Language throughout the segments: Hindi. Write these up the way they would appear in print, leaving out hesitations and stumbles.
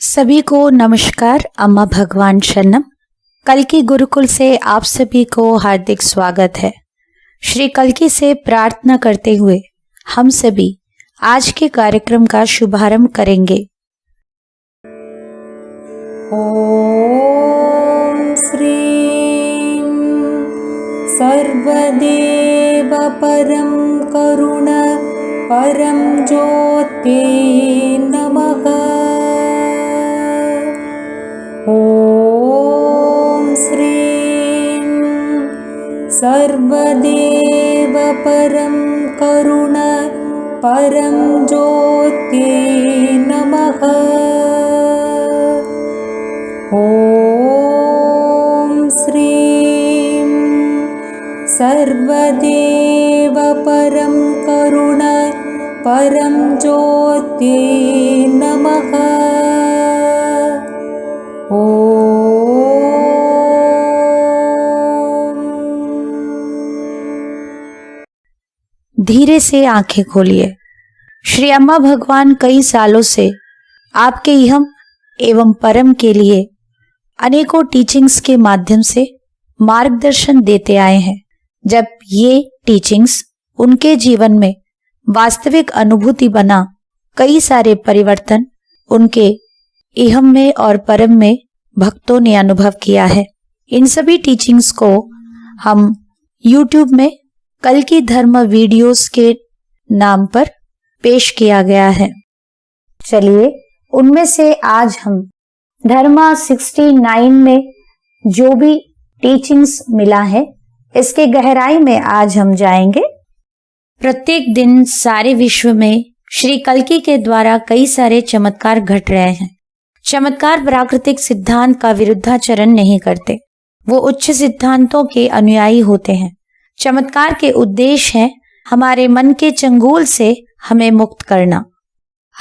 सभी को नमस्कार। अम्मा भगवान शरणम। कल्कि गुरुकुल से आप सभी को हार्दिक स्वागत है। श्री कल्कि से प्रार्थना करते हुए हम सभी आज के कार्यक्रम का शुभारंभ करेंगे। ओम श्रीं सर्वदेव परं करुण परं ज्योते नमः। ओम श्रीं सर्वदेव परं करुण परं ज्योते नमः। ओम श्रीं सर्वदेव परं करुण परं ज्योते नमः। धीरे से आंखें खोलिए। श्री अम्मा भगवान कई सालों से आपके इहम एवं परम के लिए अनेकों टीचिंग्स के माध्यम से मार्गदर्शन देते आए हैं। जब ये टीचिंग्स उनके जीवन में वास्तविक अनुभूति बना, कई सारे परिवर्तन उनके इहम में और परम में भक्तों ने अनुभव किया है। इन सभी टीचिंग्स को हम YouTube में कल्कि धर्म वीडियोस के नाम पर पेश किया गया है। चलिए उनमें से आज हम धर्मा 69 में जो भी टीचिंग्स मिला है इसके गहराई में आज हम जाएंगे। प्रत्येक दिन सारे विश्व में श्री कल्कि के द्वारा कई सारे चमत्कार घट रहे हैं। चमत्कार प्राकृतिक सिद्धांत का विरुद्धाचरण नहीं करते, वो उच्च सिद्धांतों के अनुयायी होते हैं। चमत्कार के उद्देश्य है हमारे मन के चंगुल से हमें मुक्त करना।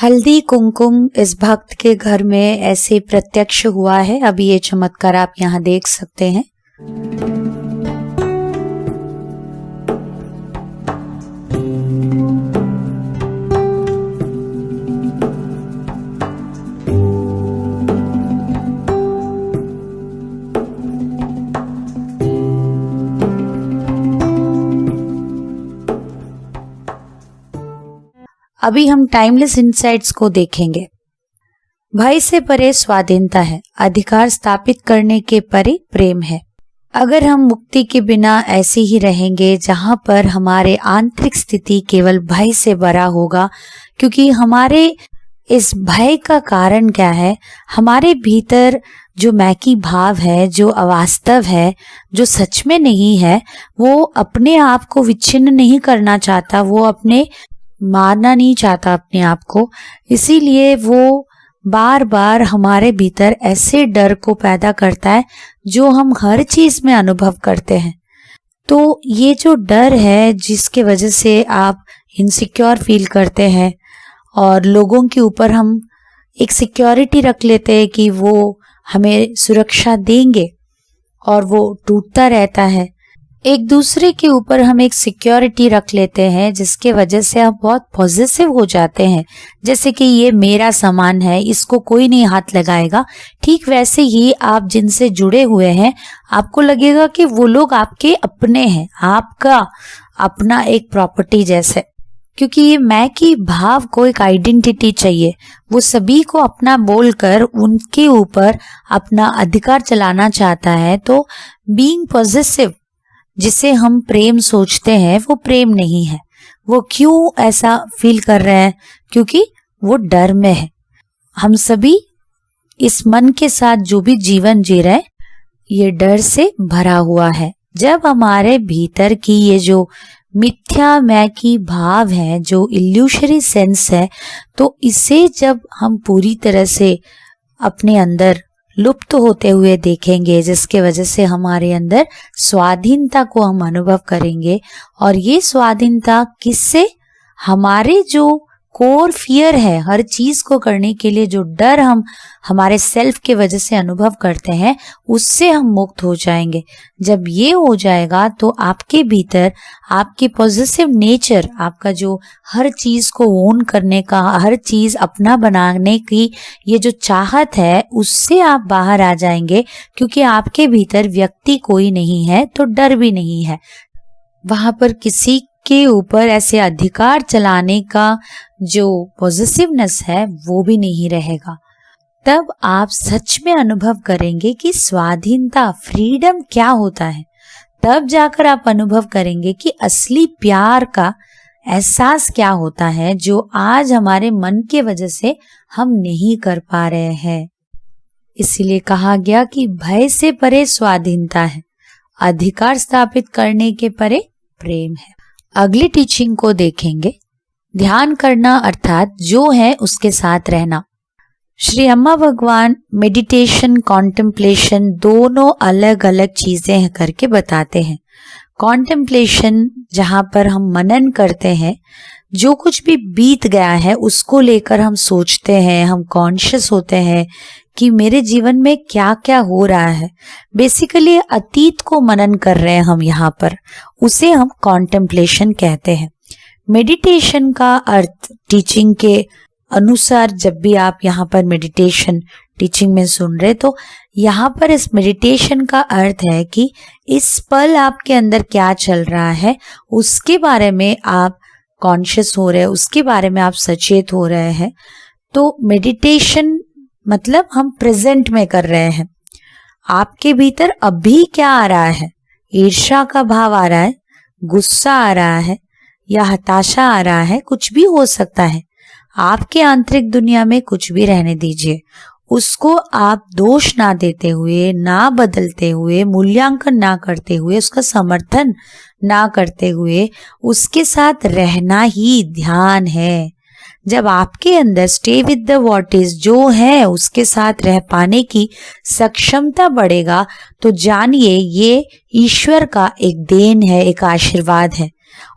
हल्दी कुमकुम इस भक्त के घर में ऐसे प्रत्यक्ष हुआ है। अभी ये चमत्कार आप यहाँ देख सकते हैं। अभी हम टाइमलेस इनसाइट्स को देखेंगे। भय से परे स्वाधीनता है, अधिकार स्थापित करने के परे प्रेम है। अगर हम मुक्ति के बिना ऐसे ही रहेंगे जहां पर हमारे आंतरिक स्थिति केवल भय से भरा होगा, क्योंकि हमारे इस भय का कारण क्या है, हमारे भीतर जो मैकी भाव है, जो अवास्तव है, जो सच में नहीं है, वो अपने आप को विच्छिन्न नहीं करना चाहता, वो अपने मारना नहीं चाहता अपने आप को। इसीलिए वो बार बार हमारे भीतर ऐसे डर को पैदा करता है जो हम हर चीज में अनुभव करते हैं। तो ये जो डर है जिसके वजह से आप इनसिक्योर फील करते हैं और लोगों के ऊपर हम एक सिक्योरिटी रख लेते हैं कि वो हमें सुरक्षा देंगे, और वो टूटता रहता है। एक दूसरे के ऊपर हम एक सिक्योरिटी रख लेते हैं जिसके वजह से आप बहुत पॉजिटिव हो जाते हैं, जैसे कि ये मेरा सामान है, इसको कोई नहीं हाथ लगाएगा। ठीक वैसे ही आप जिनसे जुड़े हुए हैं आपको लगेगा कि वो लोग आपके अपने हैं, आपका अपना एक प्रॉपर्टी जैसे। क्योंकि ये मैं की भाव को एक आइडेंटिटी चाहिए, वो सभी को अपना बोलकर उनके ऊपर अपना अधिकार चलाना चाहता है। तो बीइंग पॉजिटिव जिसे हम प्रेम सोचते हैं वो प्रेम नहीं है। वो क्यों ऐसा फील कर रहे हैं? क्योंकि वो डर में है। हम सभी इस मन के साथ जो भी जीवन जी रहे हैं ये डर से भरा हुआ है। जब हमारे भीतर की ये जो मिथ्या मैं की भाव है, जो इल्यूशरी सेंस है, तो इसे जब हम पूरी तरह से अपने अंदर लुप्त होते हुए देखेंगे, जिसके वजह से हमारे अंदर स्वाधीनता को हम अनुभव करेंगे। और ये स्वाधीनता किससे? हमारे जो कोर फियर है, हर चीज को करने के लिए जो डर हम हमारे सेल्फ के वजह से अनुभव करते हैं, उससे हम मुक्त हो जाएंगे। जब ये हो जाएगा तो आपके भीतर आपकी पॉजिटिव नेचर, आपका जो हर चीज को ओन करने का, हर चीज अपना बनाने की ये जो चाहत है, उससे आप बाहर आ जाएंगे। क्योंकि आपके भीतर व्यक्ति कोई नहीं है तो डर भी नहीं है, वहां पर किसी के ऊपर ऐसे अधिकार चलाने का जो पॉजिटिवनेस है वो भी नहीं रहेगा। तब आप सच में अनुभव करेंगे कि स्वाधीनता, फ्रीडम क्या होता है। तब जाकर आप अनुभव करेंगे कि असली प्यार का एहसास क्या होता है, जो आज हमारे मन के वजह से हम नहीं कर पा रहे हैं। इसीलिए कहा गया कि भय से परे स्वाधीनता है, अधिकार स्थापित करने के परे प्रेम है। अगली टीचिंग को देखेंगे, ध्यान करना अर्थात जो है उसके साथ रहना। श्री अम्मा भगवान मेडिटेशन, कॉन्टेम्पलेशन दोनों अलग अलग चीजें करके बताते हैं। कॉन्टेम्पलेशन जहां पर हम मनन करते हैं, जो कुछ भी बीत गया है उसको लेकर हम सोचते हैं, हम कॉन्शियस होते हैं कि मेरे जीवन में क्या क्या हो रहा है। बेसिकली अतीत को मनन कर रहे हैं हम यहाँ पर, उसे हम कॉन्टेम्पलेशन कहते हैं। मेडिटेशन का अर्थ टीचिंग के अनुसार, जब भी आप यहाँ पर मेडिटेशन टीचिंग में सुन रहे, तो यहाँ पर इस मेडिटेशन का अर्थ है कि इस पल आपके अंदर क्या चल रहा है उसके बारे में आप कॉन्शियस हो रहे हैं, उसके बारे में आप सचेत हो रहे हैं। तो मेडिटेशन मतलब हम प्रेजेंट में कर रहे हैं। आपके भीतर अभी क्या आ रहा है, ईर्ष्या का भाव आ रहा है, गुस्सा आ रहा है या हताशा आ रहा है, कुछ भी हो सकता है। आपके आंतरिक दुनिया में कुछ भी रहने दीजिए, उसको आप दोष ना देते हुए, ना बदलते हुए, मूल्यांकन ना करते हुए, उसका समर्थन ना करते हुए, उसके साथ रहना ही ध्यान है। जब आपके अंदर stay with the what is, जो है उसके साथ रह पाने की सक्षमता बढ़ेगा, तो जानिए ये ईश्वर का एक देन है, एक आशीर्वाद है।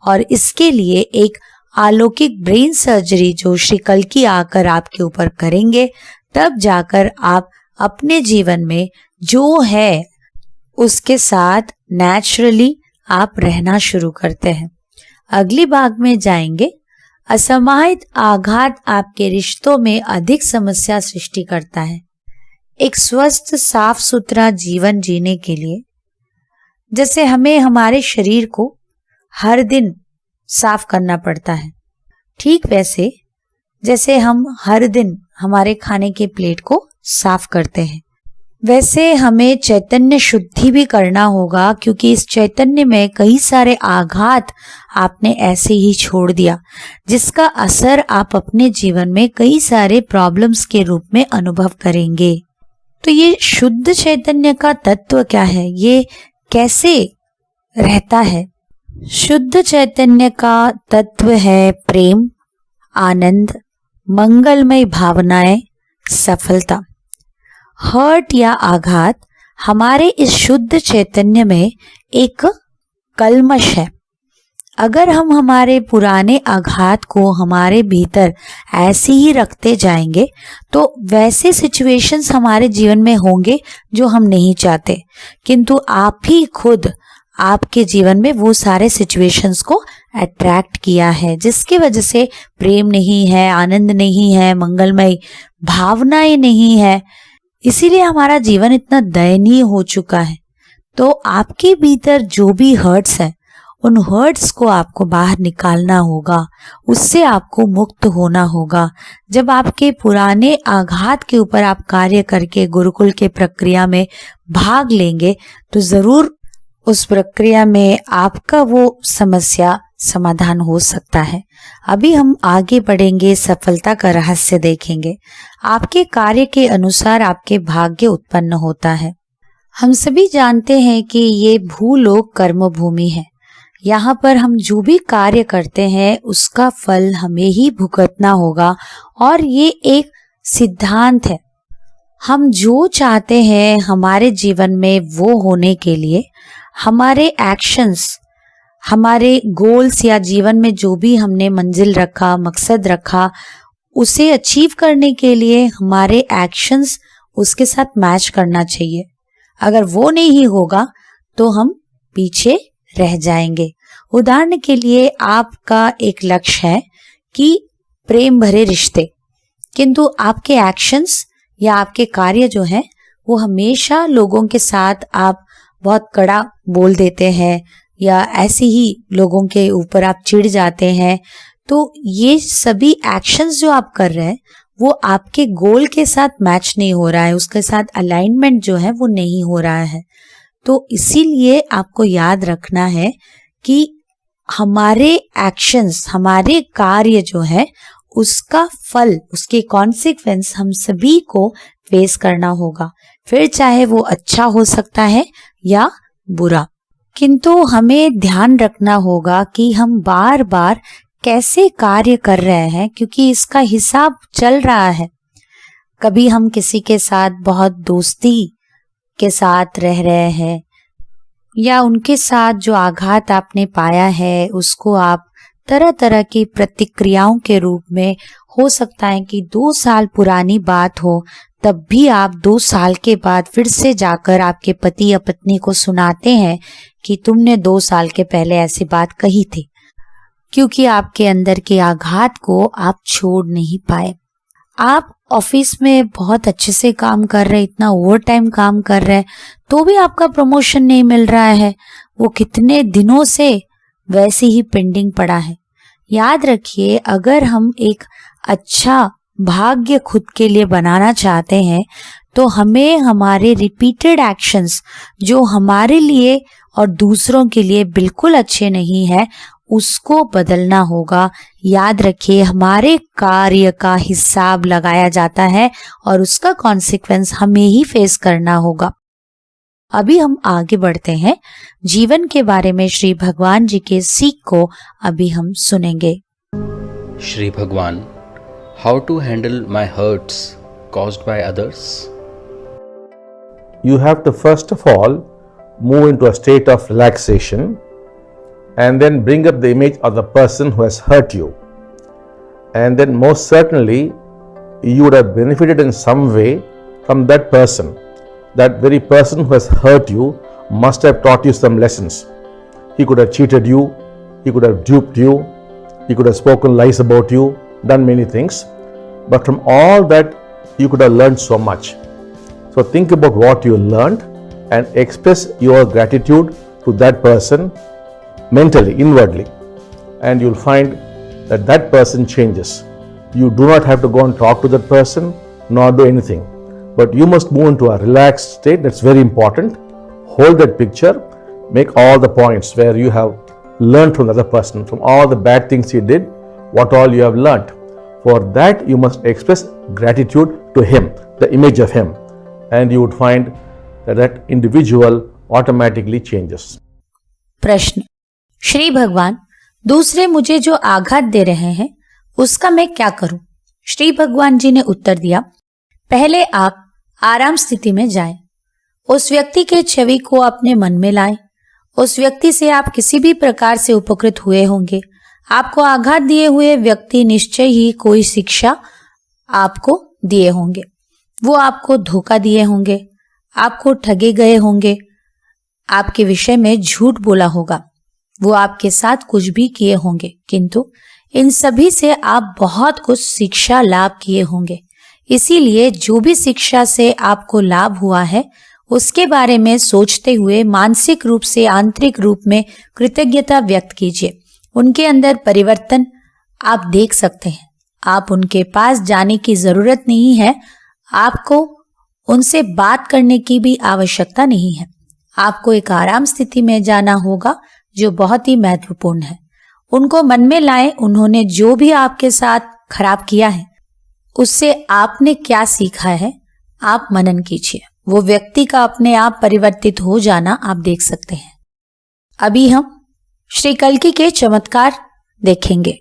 और इसके लिए एक अलौकिक ब्रेन सर्जरी जो श्री कल्कि आकर आपके ऊपर करेंगे, तब जाकर आप अपने जीवन में जो है उसके साथ नेचुरली आप रहना शुरू करते हैं। अगली भाग में जाएंगे, असमाहित आघात आपके रिश्तों में अधिक समस्या सृष्टि करता है। एक स्वस्थ साफ सुथरा जीवन जीने के लिए जैसे हमें हमारे शरीर को हर दिन साफ करना पड़ता है, ठीक वैसे जैसे हम हर दिन हमारे खाने के प्लेट को साफ करते हैं, वैसे हमें चैतन्य शुद्धि भी करना होगा। क्योंकि इस चैतन्य में कई सारे आघात आपने ऐसे ही छोड़ दिया, जिसका असर आप अपने जीवन में कई सारे प्रॉब्लम्स के रूप में अनुभव करेंगे। तो ये शुद्ध चैतन्य का तत्व क्या है, ये कैसे रहता है? शुद्ध चैतन्य का तत्व है प्रेम, आनंद, मंगलमय भावनाएं, सफलता। हर्ट या आघात हमारे इस शुद्ध चैतन्य में एक कल्मश है। अगर हम हमारे पुराने आघात को हमारे भीतर ऐसे ही रखते जाएंगे तो वैसे सिचुएशंस हमारे जीवन में होंगे जो हम नहीं चाहते, किंतु आप ही खुद आपके जीवन में वो सारे सिचुएशंस को अट्रैक्ट किया है, जिसकी वजह से प्रेम नहीं है, आनंद नहीं है, मंगलमय भावनाएं नहीं है। इसीलिए हमारा जीवन इतना दयनीय हो चुका है। तो आपके भीतर जो भी हर्ट्स है, उन हर्ट्स को आपको बाहर निकालना होगा, उससे आपको मुक्त होना होगा। जब आपके पुराने आघात के ऊपर आप कार्य करके गुरुकुल के प्रक्रिया में भाग लेंगे तो जरूर उस प्रक्रिया में आपका वो समस्या समाधान हो सकता है। अभी हम आगे बढ़ेंगे, सफलता का रहस्य देखेंगे। आपके कार्य के अनुसार आपके भाग्य उत्पन्न होता है। हम सभी जानते हैं कि ये भूलोक कर्म भूमि है। यहाँ पर हम जो भी कार्य करते हैं उसका फल हमें ही भुगतना होगा, और ये एक सिद्धांत है। हम जो चाहते हैं हमारे जीवन में वो होने के लिए हमारे एक्शंस, हमारे गोल्स या जीवन में जो भी हमने मंजिल रखा, मकसद रखा, उसे अचीव करने के लिए हमारे एक्शंस उसके साथ मैच करना चाहिए। अगर वो नहीं होगा तो हम पीछे रह जाएंगे। उदाहरण के लिए आपका एक लक्ष्य है कि प्रेम भरे रिश्ते, किंतु आपके एक्शंस या आपके कार्य जो हैं वो हमेशा लोगों के साथ आप बहुत कड़ा बोल देते हैं या ऐसे ही लोगों के ऊपर आप चिढ़ जाते हैं, तो ये सभी एक्शंस जो आप कर रहे हैं वो आपके गोल के साथ मैच नहीं हो रहा है, उसके साथ अलाइनमेंट जो है वो नहीं हो रहा है। तो इसीलिए आपको याद रखना है कि हमारे एक्शंस, हमारे कार्य जो है उसका फल, उसके कॉन्सिक्वेंस हम सभी को फेस करना होगा, फिर चाहे वो अच्छा हो सकता है या बुरा। किंतु हमें ध्यान रखना होगा कि हम बार बार कैसे कार्य कर रहे हैं, क्योंकि इसका हिसाब चल रहा है। कभी हम किसी के साथ बहुत दोस्ती के साथ रह रहे हैं या उनके साथ जो आघात आपने पाया है उसको आप तरह तरह की प्रतिक्रियाओं के रूप में, हो सकता है कि 2 साल पुरानी बात हो, तब भी आप 2 साल के बाद फिर से जाकर आपके पति या पत्नी को सुनाते हैं कि तुमने 2 साल के पहले ऐसी बात कही थी, क्योंकि आपके अंदर के आघात को आप छोड़ नहीं पाए। आप ऑफिस में बहुत अच्छे से काम कर रहे, इतना ओवर टाइम काम कर रहे, तो भी आपका प्रमोशन नहीं मिल रहा है, वो कितने दिनों से वैसे ही पेंडिंग पड़ा है। याद रखिए, अगर हम एक अच्छा भाग्य खुद के लिए बनाना चाहते हैं तो हमें हमारे रिपीटेड एक्शंस जो हमारे लिए और दूसरों के लिए बिल्कुल अच्छे नहीं है उसको बदलना होगा। याद रखिए, हमारे कार्य का हिसाब लगाया जाता है और उसका कॉन्सिक्वेंस हमें ही फेस करना होगा। अभी हम आगे बढ़ते हैं, जीवन के बारे में श्री भगवान जी के सीख को अभी हम सुनेंगे। Shri Bhagwan, how to handle my hurts caused by others? You have to first of all move into a state of relaxation and then bring up the image of the person who has hurt you. And then most certainly you would have benefited in some way from that person. That very person who has hurt you must have taught you some lessons. He could have cheated you, he could have duped you, he could have spoken lies about you, done many things. But from all that you could have learned so much. So think about what you learned and express your gratitude to that person mentally, inwardly, and you'll find that that person changes. You do not have to go and talk to that person nor do anything, but you must move into a relaxed state. That's very important. Hold that picture, make all the points where you have learned from the other person, from all the bad things he did, what all you have learned. For that you must express gratitude to him, the image of him, and you would find that that individual automatically changes. प्रश्न, श्री भगवान, दूसरे मुझे जो आघात दे रहे हैं उसका मैं क्या करूं? श्री भगवान जी ने उत्तर दिया, पहले आप आराम स्थिति में जाएं, उस व्यक्ति के छवि को अपने मन में लाएं। उस व्यक्ति से आप किसी भी प्रकार से उपकृत हुए होंगे। आपको आघात दिए हुए व्यक्ति निश्चय ही कोई शिक्षा आपको दिए होंगे। वो आपको धोखा दिए होंगे, आपको ठगे गए होंगे, आपके विषय में झूठ बोला होगा, वो आपके साथ कुछ भी किए होंगे, किंतु इन सभी से आप बहुत कुछ शिक्षा लाभ किए होंगे। इसीलिए जो भी शिक्षा से आपको लाभ हुआ है उसके बारे में सोचते हुए मानसिक रूप से आंतरिक रूप में कृतज्ञता व्यक्त कीजिए। उनके अंदर परिवर्तन आप देख सकते हैं। आप उनके पास जाने की जरूरत नहीं है, आपको उनसे बात करने की भी आवश्यकता नहीं है। आपको एक आराम स्थिति में जाना होगा जो बहुत ही महत्वपूर्ण है। उनको मन में लाएं, उन्होंने जो भी आपके साथ खराब किया है उससे आपने क्या सीखा है, आप मनन कीजिए। वो व्यक्ति का अपने आप परिवर्तित हो जाना आप देख सकते हैं। अभी हम श्री कल्की के चमत्कार देखेंगे।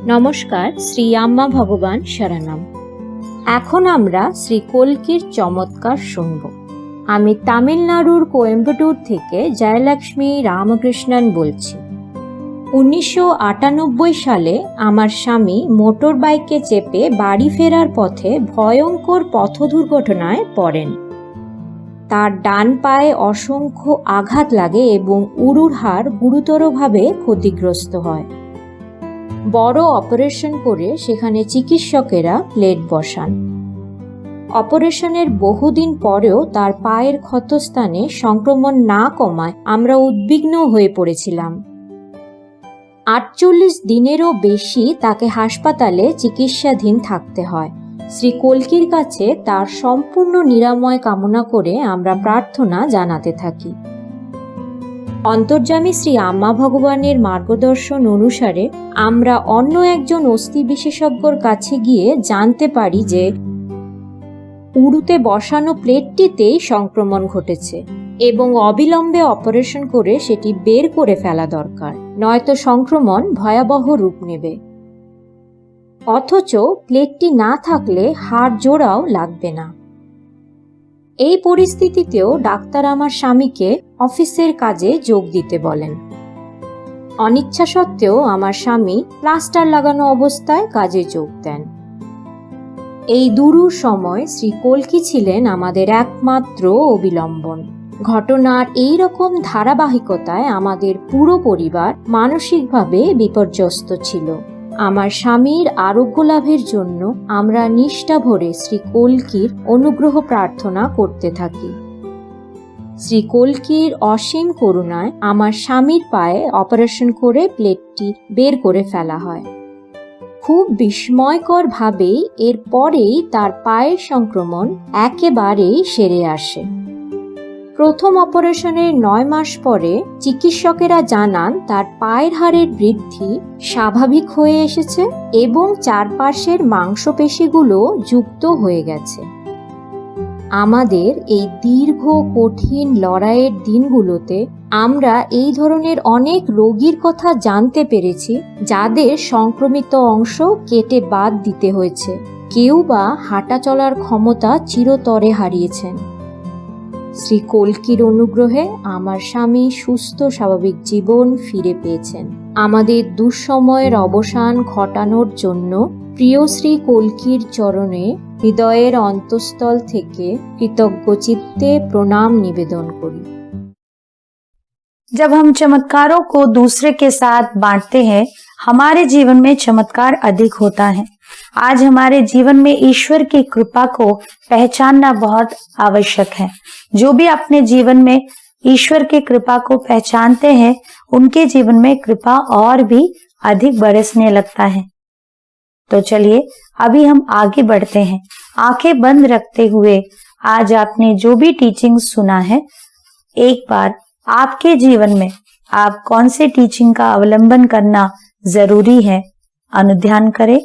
নমস্কার, শ্রী আম্মা ভগবান শরণম। এখন আমরা শ্রী কল্কির চমৎকার শুনব। আমি তামিলনাড়ুর কোয়েম্বাটুর থেকে জয়লক্ষ্মী রামকৃষ্ণন বলছি। 1998 সালে আমার স্বামী মোটর বাইকে চেপে বাড়ি ফেরার পথে ভয়ঙ্কর পথ দুর্ঘটনায় পড়েন। তার ডান পায়ে অসংখ্য আঘাত লাগে এবং উরুর হাড় গুরুতরভাবে ক্ষতিগ্রস্ত হয়। বড় অপারেশন করে সেখানে চিকিৎসকেরা প্লেট বসান। অপারেশনের বহুদিন পরেও তার পায়ের ক্ষতস্থানে সংক্রমণ না কমায় আমরা উদ্বিগ্ন হয়ে পড়েছিলাম। 48 দিনেরও বেশি তাকে হাসপাতালে চিকিৎসাধীন থাকতে হয়। শ্রী কল্কির কাছে তার সম্পূর্ণ নিরাময় কামনা করে আমরা প্রার্থনা জানাতে থাকি। অন্তর্যামী শ্রী আম্মা ভগবানের মার্গদর্শন অনুসারে আমরা অন্য একজন অস্থি বিশেষজ্ঞর কাছে গিয়ে জানতে পারি যে উরুতে বসানো প্লেটটিতেই সংক্রমণ ঘটেছে এবং অবিলম্বে অপারেশন করে সেটি বের করে ফেলা দরকার, নয়তো সংক্রমণ ভয়াবহ রূপ নেবে। অথচ প্লেটটি না থাকলে হাড় জোড়াও লাগবে না। এই পরিস্থিতিতেও ডাক্তার আমার স্বামীকে অফিসের কাজে যোগ দিতে বলেন। অনিচ্ছা সত্ত্বেও আমার স্বামী প্লাস্টার লাগানো অবস্থায় কাজে যোগ দেন। এই দুরূহ সময় শ্রী কল্কি ছিলেন আমাদের একমাত্র অবিলম্বন। ঘটনার এই রকম ধারাবাহিকতায় আমাদের পুরো পরিবার মানসিকভাবে বিপর্যস্ত ছিল। আমার স্বামীর আরোগ্য লাভের জন্য আমরা নিষ্ঠা ভরে শ্রী কল্কির অনুগ্রহ প্রার্থনা করতে থাকি। শ্রী কল্কির অসীম করুণায় আমার স্বামীর পায়ে অপারেশন করে প্লেটটি বের করে ফেলা হয়। খুব বিস্ময়কর ভাবেই এর পরেই তার পায়ের সংক্রমণ একেবারেই সেরে আসে। প্রথম অপারেশনের 9 মাস পরে চিকিৎসকেরা জানান তার পায়ের হাড়ের বৃদ্ধি স্বাভাবিক হয়ে এসেছে এবং চারপাশের মাংসপেশিগুলো যুক্ত হয়ে গেছে। আমাদের এই দীর্ঘ কঠিন লড়াইয়ের দিনগুলোতে আমরা এই ধরনের অনেক রোগীর কথা জানতে পেরেছি যাদের সংক্রমিত অংশ কেটে বাদ দিতে হয়েছে, কেউ বা হাঁটা চলার ক্ষমতা চিরতরে হারিয়েছেন। শ্রী কল্কির অনুগ্রহে আমার স্বামী সুস্থ স্বাভাবিক জীবন ফিরে পেয়েছেন। আমাদের দুঃসময়ের অবসান ঘটানোর জন্য প্রিয় শ্রী কল্কির চরণে হৃদয়ের অন্তঃস্থল থেকে কৃতজ্ঞ চিত্তে প্রণাম নিবেদন করি। जब हम चमत्कारों को दूसरे के साथ बांटते हैं, हमारे जीवन में चमत्कार अधिक होता है। आज हमारे जीवन में ईश्वर की कृपा को पहचानना बहुत आवश्यक है। जो भी अपने जीवन में ईश्वर की कृपा को पहचानते हैं, उनके जीवन में कृपा और भी अधिक बरसने लगता है। तो चलिए अभी हम आगे बढ़ते हैं। आंखें बंद रखते हुए आज आपने जो भी टीचिंग सुना है, एक बार आपके जीवन में आप कौन से टीचिंग का अवलंबन करना जरूरी है, अनुध्यान करें।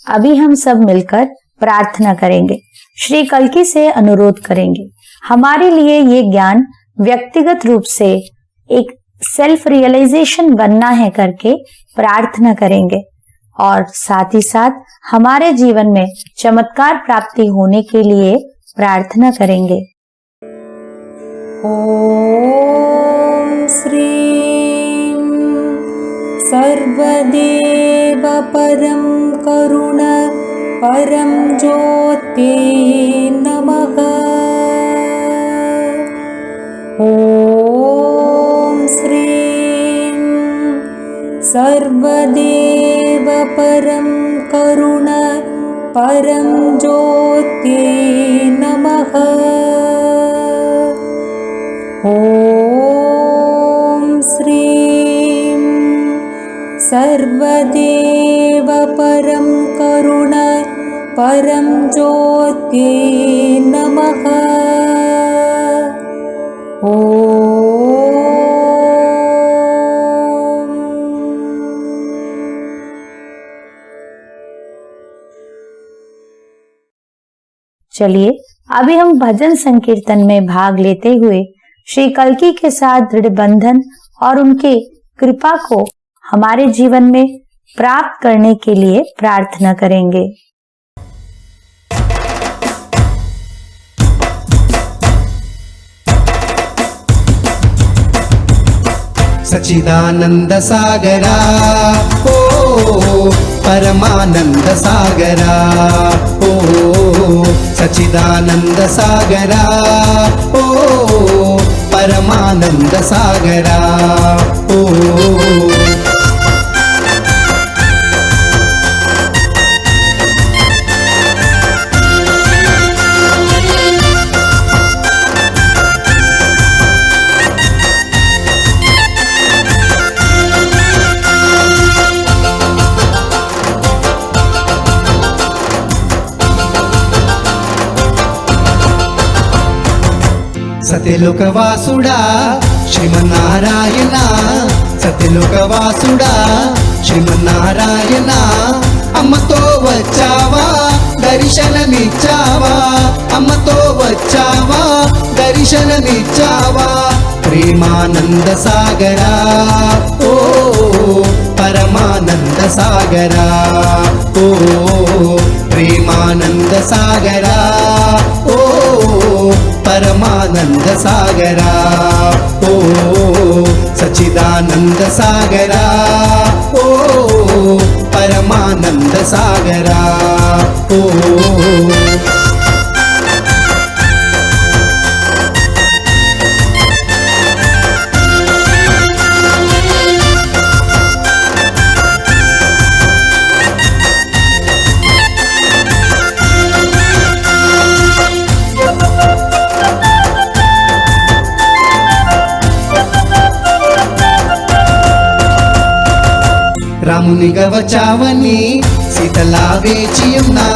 अभी हम सब मिलकर प्रार्थना करेंगे। श्री कल्की से अनुरोध करेंगे हमारे लिए ये ज्ञान व्यक्तिगत रूप से एक सेल्फ रियलाइजेशन बनना है करके प्रार्थना करेंगे और साथ ही साथ हमारे जीवन में चमत्कार प्राप्ति होने के लिए प्रार्थना करेंगे। ॐ श्रीं सर्वदेव परं करुण परं ज्योते नमः। ॐ श्रीं सर्वदेव परं करुण परं ज्योते नमः। ॐ श्रीं सर्वदेव परं करुण परं ज्योते नमः। चलिए अभी हम भजन संकीर्तन में भाग लेते हुए श्री कल्की के साथ दृढ़ बंधन और उनके कृपा को हमारे जीवन में प्राप्त करने के लिए प्रार्थना करेंगे। सच्चिदानंद सागरा ओ परमानंद सागरा ओ सच्चिदानंद सागरा ओ परमानंद सागरा ओ సత్యలోకవాసుడా శ్రీమన్నారాయణ సత్యలోకవాసుడా శ్రీమన్నారాయణ అమ్మతో వచ్చావా దర్శనమిచ్చావా అమ్మతో వచ్చావా దర్శనమిచ్చావా ప్రేమానంద సాగరా ఓ పరమానంద సాగరా ఓ ప్రేమానంద సాగరా ఓ परमानंद सागरा ओ सच्चिदानंद सागरा ओ परमानंद सागरा ओ రామునిగా వచ్చావని సీతలా వేచియున్నా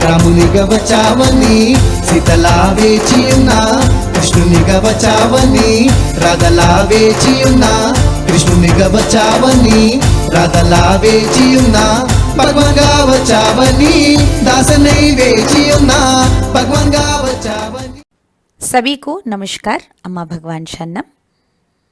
రామునిగా వచ్చావని సీతలా వేచియున్నా కృష్ణునిగా వచ్చావని రాధలా వేచియున్నా కృష్ణునిగా వచ్చావని రాధలా వేచియున్నా భగవాన్గా వచ్చావని దాసనై వేచియున్నా భగవాన్గా వచ్చావని। सभी को नमस्कार। अम्मा भगवान शरणम।